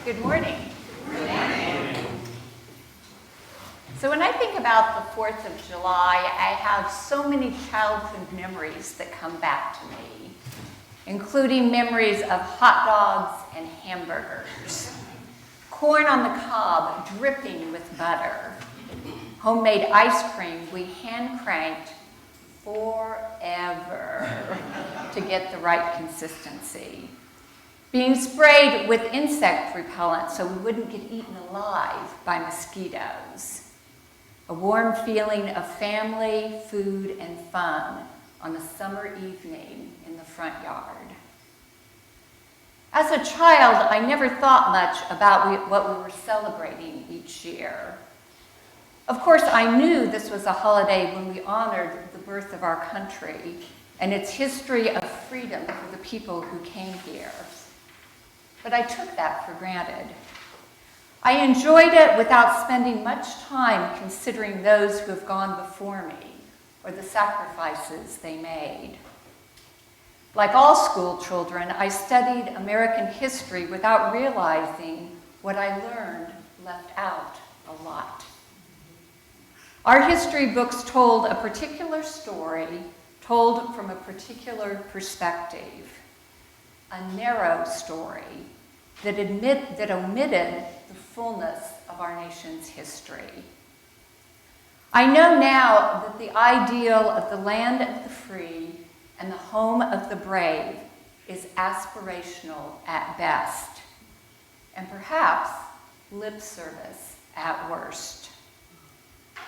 Good morning. Good morning. So when I think about the 4th of July, I have so many childhood memories that come back to me, including memories of hot dogs and hamburgers, corn on the cob dripping with butter, homemade ice cream we hand-cranked forever to get the right consistency, being sprayed with insect repellent so we wouldn't get eaten alive by mosquitoes, a warm feeling of family, food, and fun on a summer evening in the front yard. As a child, I never thought much about what we were celebrating each year. Of course, I knew this was a holiday when we honored the birth of our country and its history of freedom for the people who came here. But I took that for granted. I enjoyed it without spending much time considering those who have gone before me or the sacrifices they made. Like all school children, I studied American history without realizing what I learned left out a lot. Our history books told a particular story, told from a particular perspective, a narrow story that omitted the fullness of our nation's history. I know now that the ideal of the land of the free and the home of the brave is aspirational at best, and perhaps lip service at worst.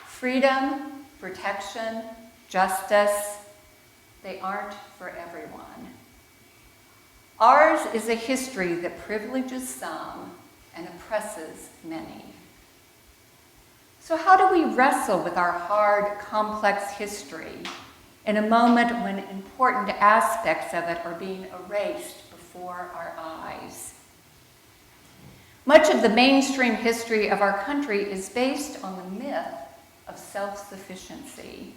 Freedom, protection, justice, they aren't for everyone. Ours is a history that privileges some and oppresses many. So how do we wrestle with our hard, complex history in a moment when important aspects of it are being erased before our eyes? Much of the mainstream history of our country is based on the myth of self-sufficiency.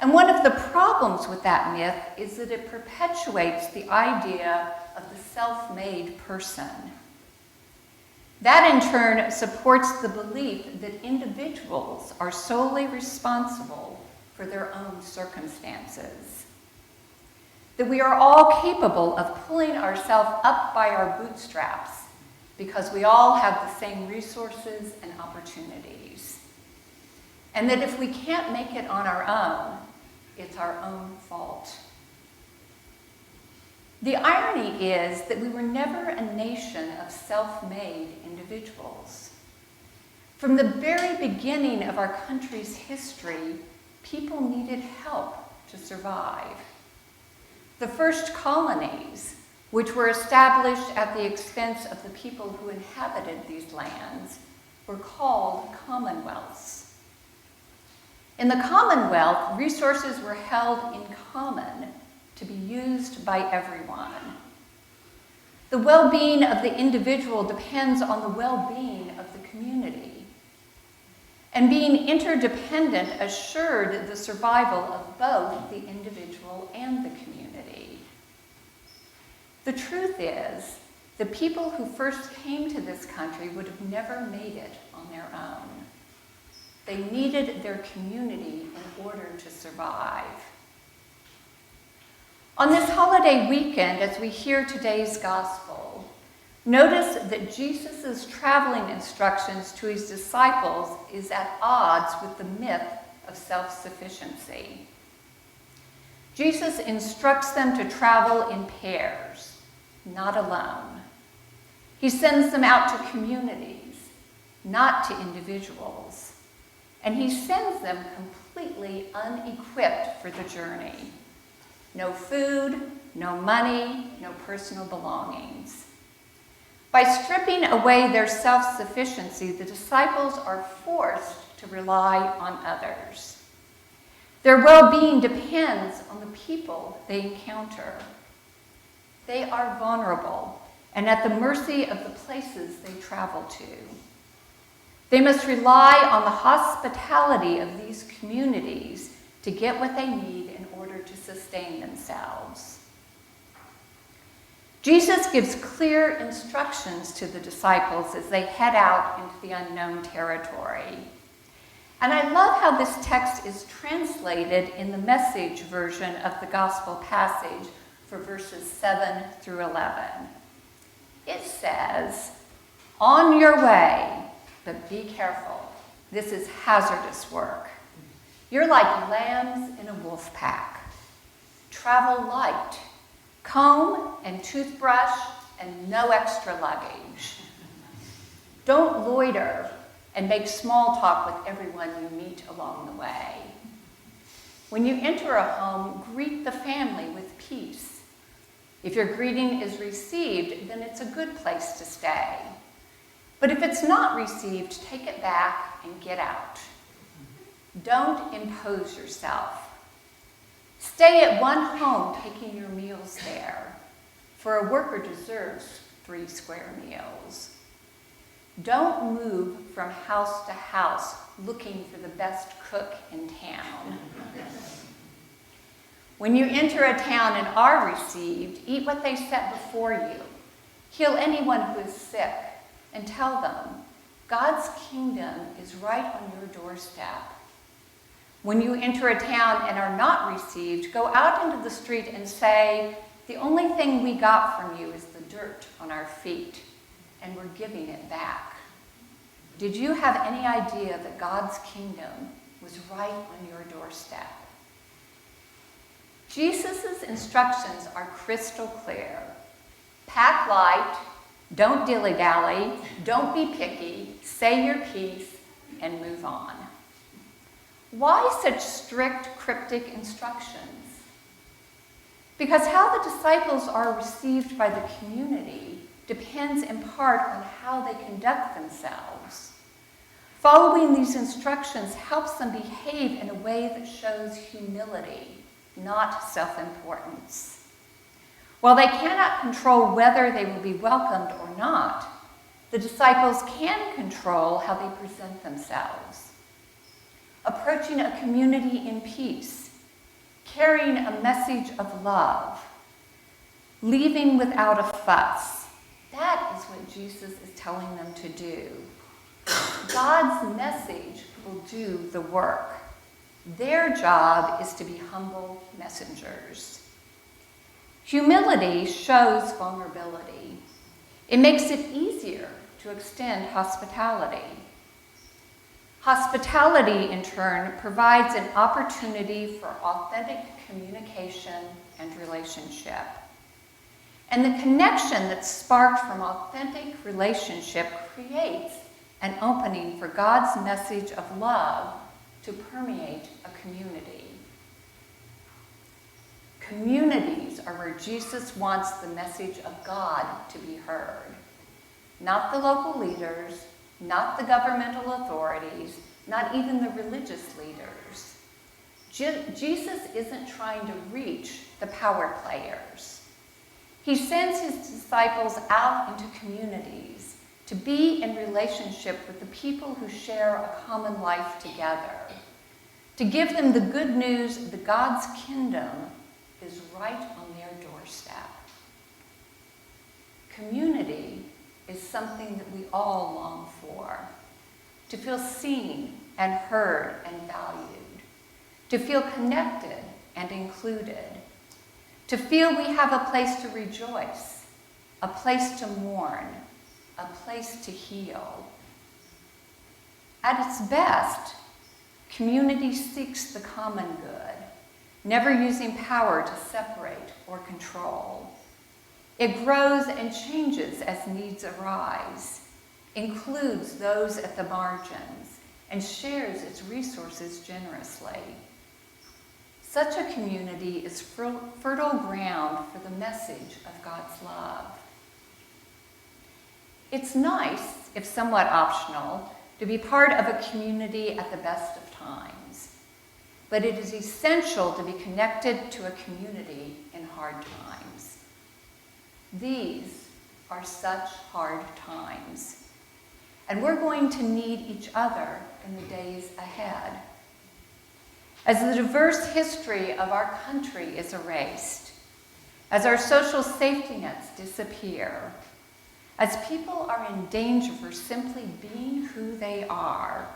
And one of the problems with that myth is that it perpetuates the idea of the self-made person. That in turn supports the belief that individuals are solely responsible for their own circumstances. That we are all capable of pulling ourselves up by our bootstraps because we all have the same resources and opportunities. And that if we can't make it on our own, it's our own fault. The irony is that we were never a nation of self-made individuals. From the very beginning of our country's history, people needed help to survive. The first colonies, which were established at the expense of the people who inhabited these lands, were called commonwealths. In the Commonwealth, resources were held in common to be used by everyone. The well-being of the individual depends on the well-being of the community. And being interdependent assured the survival of both the individual and the community. The truth is, the people who first came to this country would have never made it on their own. They needed their community in order to survive. On this holiday weekend, as we hear today's gospel, notice that Jesus' traveling instructions to his disciples is at odds with the myth of self-sufficiency. Jesus instructs them to travel in pairs, not alone. He sends them out to communities, not to individuals. And he sends them completely unequipped for the journey. No food, no money, no personal belongings. By stripping away their self-sufficiency, the disciples are forced to rely on others. Their well-being depends on the people they encounter. They are vulnerable and at the mercy of the places they travel to. They must rely on the hospitality of these communities to get what they need in order to sustain themselves. Jesus gives clear instructions to the disciples as they head out into the unknown territory. And I love how this text is translated in the Message version of the gospel passage for verses 7 through 11. It says, "On your way, but be careful. This is hazardous work. You're like lambs in a wolf pack. Travel light, comb and toothbrush and no extra luggage. Don't loiter and make small talk with everyone you meet along the way. When you enter a home, greet the family with peace. If your greeting is received, then it's a good place to stay. But if it's not received, take it back and get out. Don't impose yourself. Stay at one home taking your meals there, for a worker deserves 3 square meals. Don't move from house to house looking for the best cook in town. When you enter a town and are received, eat what they set before you. Heal anyone who is sick and tell them, God's kingdom is right on your doorstep. When you enter a town and are not received, go out into the street and say, the only thing we got from you is the dirt on our feet, and we're giving it back. Did you have any idea that God's kingdom was right on your doorstep? Jesus' instructions are crystal clear. Pack light, don't dilly-dally, don't be picky, say your piece, and move on. Why such strict, cryptic instructions? Because how the disciples are received by the community depends in part on how they conduct themselves. Following these instructions helps them behave in a way that shows humility, not self-importance. While they cannot control whether they will be welcomed or not, the disciples can control how they present themselves. Approaching a community in peace, carrying a message of love, leaving without a fuss. That is what Jesus is telling them to do. God's message will do the work. Their job is to be humble messengers. Humility shows vulnerability. It makes it easier to extend hospitality. Hospitality, in turn, provides an opportunity for authentic communication and relationship. And the connection that's sparked from authentic relationship creates an opening for God's message of love to permeate a community. Communities are where Jesus wants the message of God to be heard. Not the local leaders, not the governmental authorities, not even the religious leaders. Jesus isn't trying to reach the power players. He sends his disciples out into communities to be in relationship with the people who share a common life together, to give them the good news that God's kingdom is right on their doorstep. Community is something that we all long for, to feel seen and heard and valued, to feel connected and included, to feel we have a place to rejoice, a place to mourn, a place to heal. At its best, community seeks the common good, never using power to separate or control. It grows and changes as needs arise, includes those at the margins, and shares its resources generously. Such a community is fertile ground for the message of God's love. It's nice, if somewhat optional, to be part of a community at the best of times, but it is essential to be connected to a community in hard times. These are such hard times, and we're going to need each other in the days ahead. As the diverse history of our country is erased, as our social safety nets disappear, as people are in danger for simply being who they are,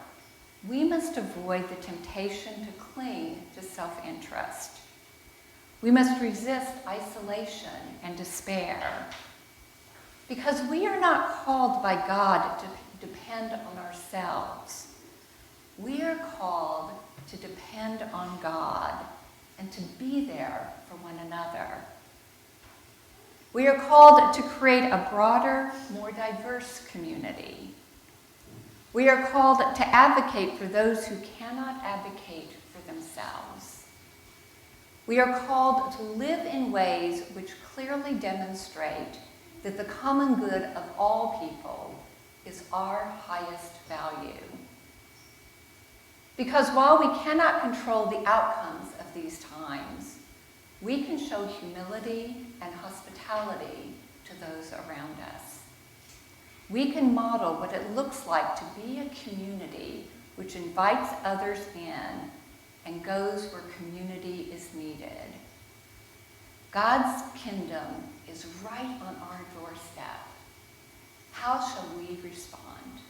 we must avoid the temptation to cling to self-interest. We must resist isolation and despair, because we are not called by God to depend on ourselves. We are called to depend on God and to be there for one another. We are called to create a broader, more diverse community. We are called to advocate for those who cannot advocate for themselves. We are called to live in ways which clearly demonstrate that the common good of all people is our highest value. Because while we cannot control the outcomes of these times, we can show humility and hospitality to those around us. We can model what it looks like to be a community which invites others in and goes where community is needed. God's kingdom is right on our doorstep. How shall we respond?